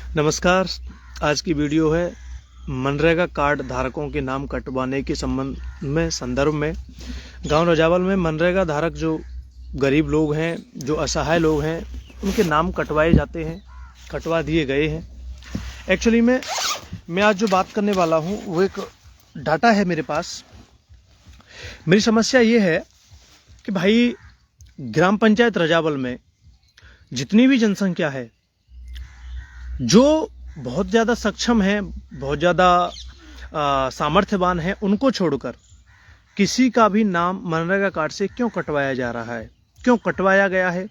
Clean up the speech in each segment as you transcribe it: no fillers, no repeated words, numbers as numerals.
नमस्कार। आज की वीडियो है मनरेगा कार्ड धारकों के नाम कटवाने के संदर्भ में। गांव रजावल में मनरेगा धारक जो गरीब लोग हैं, जो असहाय लोग हैं, उनके नाम कटवाए जाते हैं, कटवा दिए गए हैं। एक्चुअली में मैं आज जो बात करने वाला हूं वो एक डाटा है मेरे पास। मेरी समस्या ये है कि भाई ग्राम पंचायत रजावल में जितनी भी जनसंख्या है, जो बहुत ज़्यादा सक्षम है, बहुत ज़्यादा सामर्थ्यवान है, उनको छोड़कर किसी का भी नाम मनरेगा कार्ड से क्यों कटवाया जा रहा है, क्यों कटवाया गया है,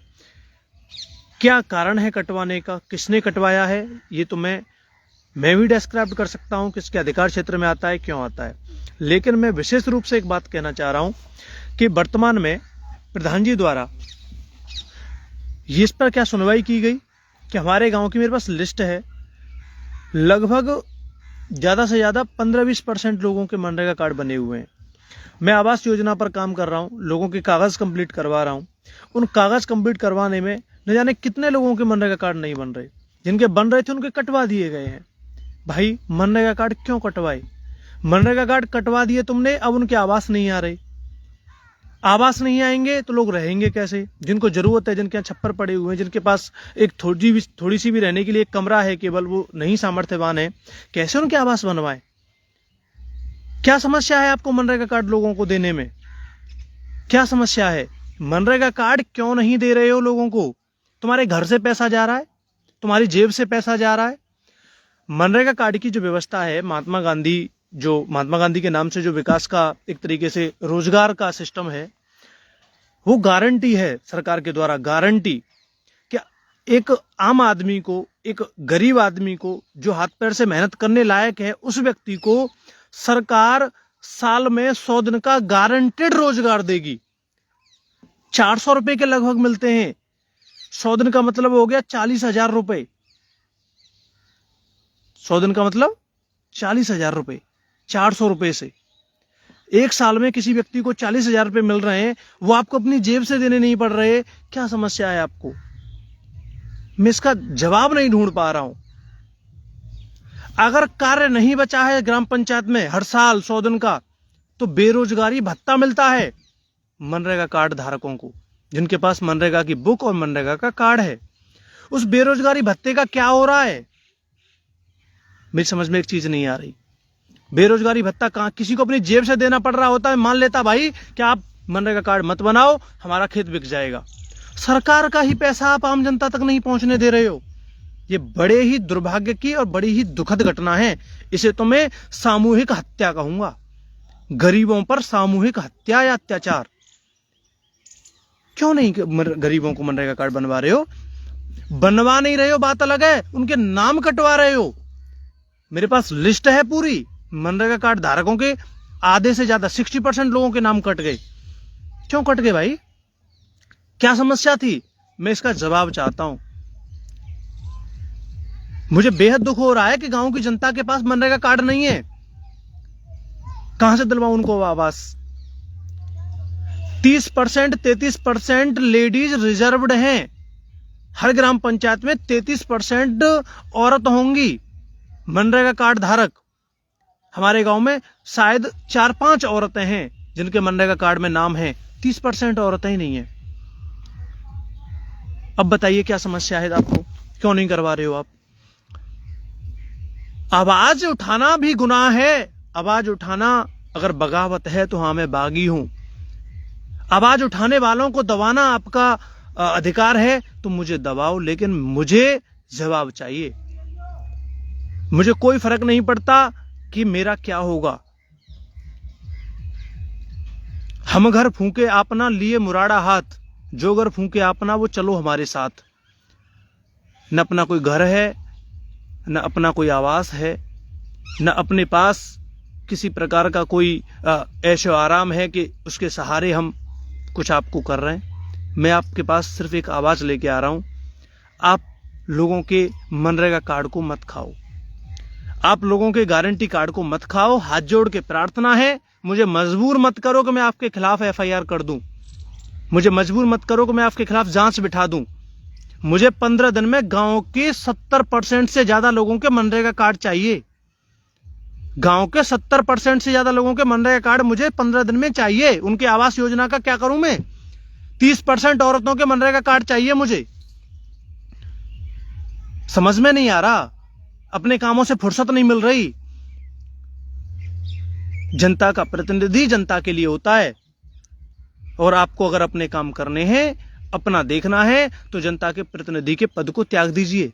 क्या कारण है कटवाने का, किसने कटवाया है, ये तो मैं भी डिस्क्राइब कर सकता हूँ किसके अधिकार क्षेत्र में आता है, क्यों आता है। लेकिन मैं विशेष रूप से एक बात कहना चाह रहा हूँ कि वर्तमान में प्रधान जी द्वारा इस पर क्या सुनवाई की गई कि हमारे गांव की मेरे पास लिस्ट है, लगभग ज़्यादा से ज़्यादा 15-20% लोगों के मनरेगा कार्ड बने हुए हैं। मैं आवास योजना पर काम कर रहा हूं, लोगों के कागज़ कंप्लीट करवा रहा हूं। उन कागज़ कंप्लीट करवाने में न जाने कितने लोगों के मनरेगा कार्ड नहीं बन रहे, जिनके बन रहे थे उनके कटवा दिए गए हैं। भाई मनरेगा कार्ड क्यों कटवाए? मनरेगा कार्ड कटवा दिए तुमने, अब उनके आवास नहीं आ रहे। आवास नहीं आएंगे तो लोग रहेंगे कैसे? जिनको जरूरत है, जिनके यहाँ छप्पर पड़े हुए हैं, जिनके पास एक थोड़ी सी भी रहने के लिए एक कमरा है, केवल वो नहीं सामर्थ्यवान है, कैसे उनके आवास बनवाएं? क्या समस्या है आपको मनरेगा कार्ड लोगों को देने में? क्या समस्या है? मनरेगा कार्ड क्यों नहीं दे रहे हो लोगों को? तुम्हारे घर से पैसा जा रहा है, तुम्हारी जेब से पैसा जा रहा है। मनरेगा कार्ड की जो व्यवस्था है, महात्मा गांधी के नाम से जो विकास का एक तरीके से रोजगार का सिस्टम है, वो गारंटी है सरकार के द्वारा, गारंटी कि एक आम आदमी को, एक गरीब आदमी को जो हाथ पैर से मेहनत करने लायक है, उस व्यक्ति को सरकार साल में 100 दिन का गारंटेड रोजगार देगी। 400 रुपए के लगभग मिलते हैं। 100 दिन का मतलब हो गया 40,000 रुपए। 100 दिन का मतलब 40,000 रुपए। 400 रुपए से एक साल में किसी व्यक्ति को 40,000 रुपए मिल रहे हैं, वो आपको अपनी जेब से देने नहीं पड़ रहे। क्या समस्या है आपको? मैं इसका जवाब नहीं ढूंढ पा रहा हूं। अगर कार्य नहीं बचा है ग्राम पंचायत में हर साल 100 दिन का, तो बेरोजगारी भत्ता मिलता है मनरेगा कार्ड धारकों को, जिनके पास मनरेगा की बुक और मनरेगा का कार्ड है। उस बेरोजगारी भत्ते का क्या हो रहा है? मेरी समझ में एक चीज नहीं आ रही। बेरोजगारी भत्ता कहां, किसी को अपनी जेब से देना पड़ रहा होता है। मान लेता भाई कि आप मनरेगा कार्ड मत बनाओ, हमारा खेत बिक जाएगा। सरकार का ही पैसा आप आम जनता तक नहीं पहुंचने दे रहे हो। ये बड़े ही दुर्भाग्य की और बड़ी ही दुखद घटना है। इसे तो मैं सामूहिक हत्या कहूंगा, गरीबों पर सामूहिक हत्या या अत्याचार। क्यों नहीं गरीबों को मनरेगा कार्ड बनवा रहे हो? बनवा नहीं रहे हो बात अलग है, उनके नाम कटवा रहे हो। मेरे पास लिस्ट है पूरी मनरेगा कार्ड धारकों के, आधे से ज्यादा 60% लोगों के नाम कट गए। क्यों कट गए भाई? क्या समस्या थी? मैं इसका जवाब चाहता हूं। मुझे बेहद दुख हो रहा है कि गांव की जनता के पास मनरेगा कार्ड नहीं है। कहां से दिलवाऊं उनको आवास? 30% 33% लेडीज रिजर्व्ड हैं। हर ग्राम पंचायत में 33% औरत होंगी मनरेगा कार्ड धारक। हमारे गांव में शायद 4-5 औरतें हैं जिनके मनरेगा कार्ड में नाम है, 30% औरतें ही नहीं है। अब बताइए क्या समस्या है आपको? क्यों नहीं करवा रहे हो आप? आवाज उठाना भी गुनाह है। आवाज उठाना अगर बगावत है तो हाँ, मैं बागी हूं। आवाज उठाने वालों को दबाना आपका अधिकार है तो मुझे दबाओ, लेकिन मुझे जवाब चाहिए। मुझे कोई फर्क नहीं पड़ता कि मेरा क्या होगा। हम घर फूके आपना, लिए मुराड़ा हाथ, जो घर फूके आपना वो चलो हमारे साथ। न अपना कोई घर है, न अपना कोई आवास है, न अपने पास किसी प्रकार का कोई ऐशो आराम है कि उसके सहारे हम कुछ आपको कर रहे हैं। मैं आपके पास सिर्फ एक आवाज लेके आ रहा हूं। आप लोगों के मनरेगा कार्ड को मत खाओ, आप लोगों के गारंटी कार्ड को मत खाओ। हाथ जोड़ के प्रार्थना है, मुझे मजबूर मत करो कि मैं आपके खिलाफ FIR कर दूं। मुझे मजबूर मत करो कि मैं आपके खिलाफ जांच बिठा दूं। मुझे 15 दिन में गांव के 70% से ज्यादा लोगों के मनरेगा कार्ड चाहिए। गांव के 70% से ज्यादा लोगों के मनरेगा कार्ड मुझे 15 दिन में चाहिए। उनके आवास योजना का क्या करूं मैं? 30% औरतों के मनरेगा कार्ड चाहिए मुझे। समझ में नहीं आ रहा, अपने कामों से फुर्सत नहीं मिल रही। जनता का प्रतिनिधि जनता के लिए होता है, और आपको अगर अपने काम करने हैं, अपना देखना है, तो जनता के प्रतिनिधि के पद को त्याग दीजिए।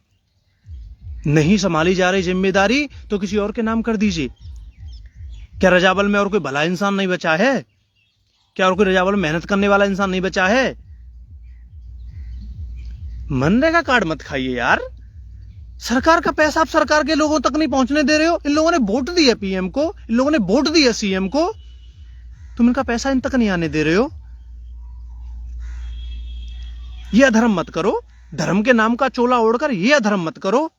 नहीं संभाली जा रही जिम्मेदारी तो किसी और के नाम कर दीजिए। क्या रजावल में और कोई भला इंसान नहीं बचा है? क्या और कोई रजावल में मेहनत करने वाला इंसान नहीं बचा है? मनरेगा कार्ड मत खाइए यार। सरकार का पैसा आप सरकार के लोगों तक नहीं पहुंचने दे रहे हो। इन लोगों ने वोट दी है पीएम को, इन लोगों ने वोट दी है सीएम को, तुम इनका पैसा इन तक नहीं आने दे रहे हो। यह अधर्म मत करो। धर्म के नाम का चोला ओढ़कर यह अधर्म मत करो।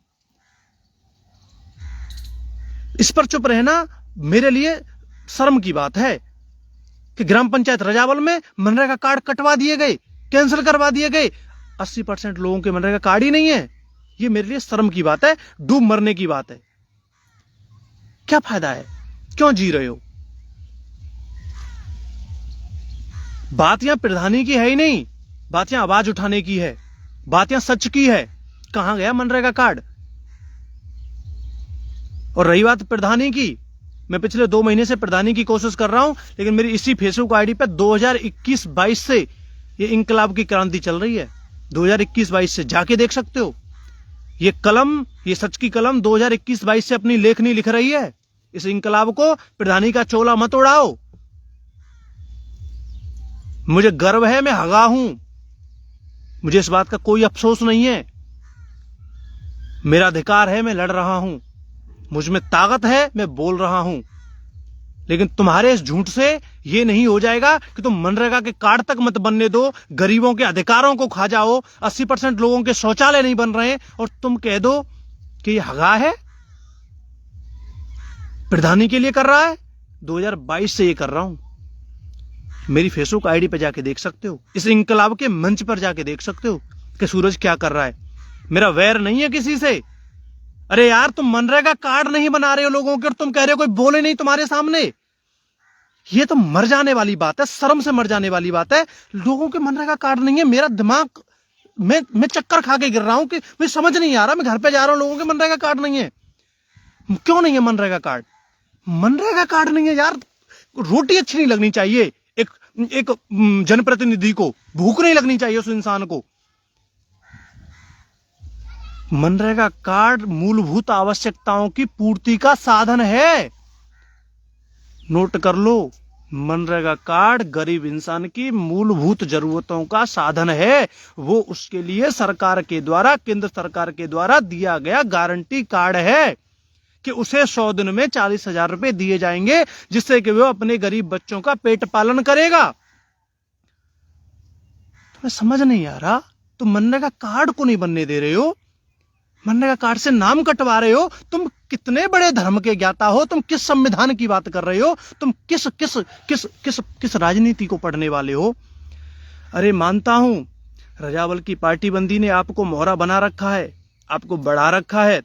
इस पर चुप रहना मेरे लिए शर्म की बात है कि ग्राम पंचायत रजावल में मनरेगा कार्ड कटवा दिए गए, कैंसिल करवा दिए गए। 80% लोगों के मनरेगा कार्ड ही नहीं है। यह मेरे लिए शर्म की बात है, डूब मरने की बात है। क्या फायदा है? क्यों जी रहे हो? बात यहां प्रधानी की है ही नहीं, बात यहां आवाज उठाने की है, बात यहां सच की है। कहां गया मनरेगा कार्ड? और रही बात प्रधानी की, मैं पिछले 2 महीने से प्रधानी की कोशिश कर रहा हूं, लेकिन मेरी इसी फेसबुक आईडी पे 2021-22 से ये इंकलाब की क्रांति चल रही है। 2021-22 से जाके देख सकते हो। ये कलम, ये सच की कलम 2021-22 से अपनी लेखनी लिख रही है। इस इंकलाब को प्रधानी का चोला मत उड़ाओ। मुझे गर्व है, मैं हगा हूं, मुझे इस बात का कोई अफसोस नहीं है। मेरा अधिकार है, मैं लड़ रहा हूं, मुझ में ताकत है, मैं बोल रहा हूं। लेकिन तुम्हारे इस झूठ से यह नहीं हो जाएगा कि तुम मनरेगा के कार्ड तक मत बनने दो, गरीबों के अधिकारों को खा जाओ। 80% लोगों के शौचालय नहीं बन रहे और तुम कह दो कि यह हगा है, प्रधानी के लिए कर रहा है। 2022 से ये कर रहा हूं। मेरी फेसबुक आईडी पे जाके देख सकते हो, इस इंकलाब के मंच पर जाके देख सकते हो कि सूरज क्या कर रहा है। मेरा वैर नहीं है किसी से। अरे यार, तुम मनरेगा कार्ड नहीं बना रहे हो लोगों के और तुम कह रहे हो कोई बोले नहीं तुम्हारे सामने। ये तो मर जाने वाली बात है, शर्म से मर जाने वाली बात है। लोगों के मनरेगा कार्ड नहीं है। मेरा दिमाग, मैं चक्कर खा के गिर रहा हूं कि मुझे समझ नहीं आ रहा। मैं घर पे जा रहा हूं, लोगों के मनरेगा कार्ड नहीं है। क्यों नहीं है मनरेगा कार्ड? मनरेगा कार्ड नहीं है यार। रोटी अच्छी नहीं लगनी चाहिए एक जनप्रतिनिधि को, भूख नहीं लगनी चाहिए उस इंसान को। मनरेगा कार्ड मूलभूत आवश्यकताओं की पूर्ति का साधन है। नोट कर लो, मनरेगा कार्ड गरीब इंसान की मूलभूत जरूरतों का साधन है। वो उसके लिए सरकार के द्वारा, केंद्र सरकार के द्वारा दिया गया गारंटी कार्ड है कि उसे 100 दिन में 40,000 रुपए दिए जाएंगे, जिससे कि वो अपने गरीब बच्चों का पेट पालन करेगा। तुम्हें समझ नहीं आ रहा? तुम मनरेगा कार्ड को नहीं बनने दे रहे हो, मनरेगा कार्ड से नाम कटवा रहे हो। तुम कितने बड़े धर्म के ज्ञाता हो? तुम किस संविधान की बात कर रहे हो? तुम किस किस किस किस किस राजनीति को पढ़ने वाले हो? अरे मानता हूं, रजावल की पार्टीबंदी ने आपको मोहरा बना रखा है, आपको बढ़ा रखा है,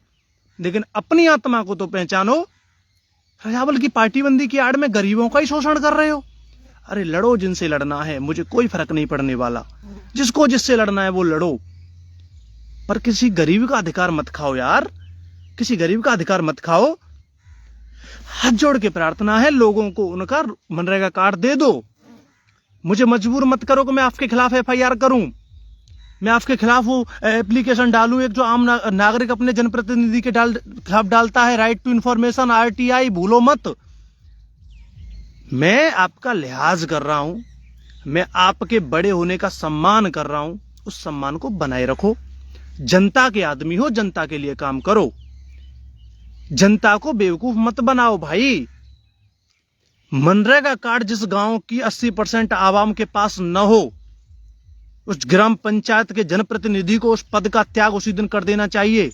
लेकिन अपनी आत्मा को तो पहचानो। रजावल की पार्टीबंदी की आड़ में गरीबों का ही शोषण कर रहे हो। अरे लड़ो जिनसे लड़ना है, मुझे कोई फर्क नहीं पड़ने वाला। जिसको जिससे लड़ना है वो लड़ो, पर किसी गरीब का अधिकार मत खाओ यार। किसी गरीब का अधिकार मत खाओ। हाथ जोड़ के प्रार्थना है, लोगों को उनका मनरेगा कार्ड दे दो। मुझे मजबूर मत करो कि मैं आपके खिलाफ FIR करूं, मैं आपके खिलाफ वो एप्लीकेशन डालूं, एक जो आम नागरिक अपने जनप्रतिनिधि के खिलाफ डालता है, राइट टू इंफॉर्मेशन, RTI, भूलो मत। मैं आपका लिहाज कर रहा हूं, मैं आपके बड़े होने का सम्मान कर रहा हूं। उस सम्मान को बनाए रखो। जनता के आदमी हो, जनता के लिए काम करो। जनता को बेवकूफ मत बनाओ भाई। मनरेगा कार्ड जिस गांव की 80% आवाम के पास न हो, उस ग्राम पंचायत के जनप्रतिनिधि को उस पद का त्याग उसी दिन कर देना चाहिए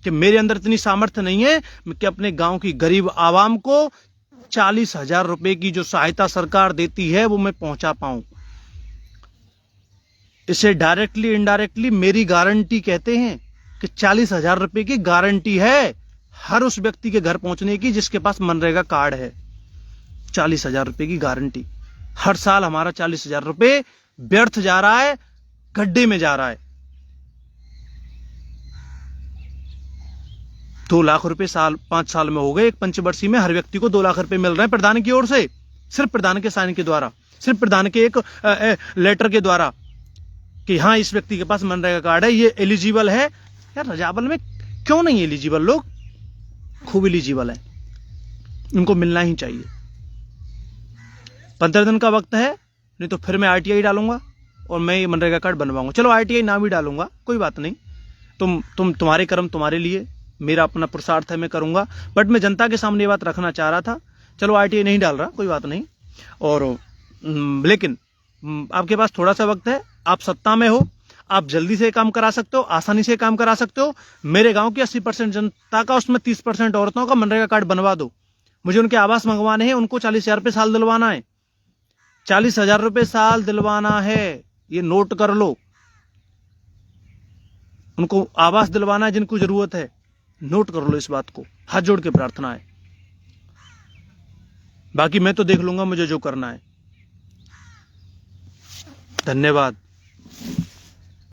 कि मेरे अंदर इतनी सामर्थ्य नहीं है कि अपने गांव की गरीब आवाम को 40,000 रुपए की जो सहायता सरकार देती है वो मैं पहुंचा पाऊं। इसे डायरेक्टली इनडायरेक्टली मेरी गारंटी कहते हैं कि 40,000 रुपए की गारंटी है हर उस व्यक्ति के घर पहुंचने की जिसके पास मनरेगा कार्ड है। 40,000 रुपए की गारंटी। हर साल हमारा 40,000 रुपए व्यर्थ जा रहा है, गड्ढे में जा रहा है। 2 लाख रुपए साल 5 साल में हो गए। एक पंचवर्षीय में हर व्यक्ति को 2 लाख रुपए मिल रहे हैं प्रधान की ओर से, सिर्फ प्रधान के साइन के द्वारा, सिर्फ प्रधान के एक लेटर के द्वारा कि हाँ इस व्यक्ति के पास मनरेगा कार्ड है, ये एलिजिबल है। यार रजावल में क्यों नहीं एलिजिबल लोग? खूब एलिजिबल है, उनको मिलना ही चाहिए। 15 दिन का वक्त है, नहीं तो फिर मैं आरटीआई डालूंगा और मैं ये मनरेगा कार्ड बनवाऊंगा। चलो आरटीआई ना भी डालूंगा, कोई बात नहीं, तुम्हारे कर्म तुम्हारे लिए, मेरा अपना पुरुषार्थ है, मैं करूंगा। बट मैं जनता के सामने ये बात रखना चाह रहा था। चलो आरटीआई नहीं डाल रहा, कोई बात नहीं। और लेकिन आपके पास थोड़ा सा वक्त है, आप सत्ता में हो, आप जल्दी से काम करा सकते हो, आसानी से काम करा सकते हो। मेरे गांव की 80% जनता का, उसमें 30% औरतों का मनरेगा कार्ड बनवा दो। मुझे उनके आवास मंगवाने हैं, उनको 40,000 रुपये साल दिलवाना है। 40,000 रुपये साल दिलवाना है, ये नोट कर लो। उनको आवास दिलवाना है जिनको जरूरत है, नोट कर लो इस बात को। हाथ जोड़ के प्रार्थना है, बाकी मैं तो देख लूंगा मुझे जो करना है। धन्यवाद।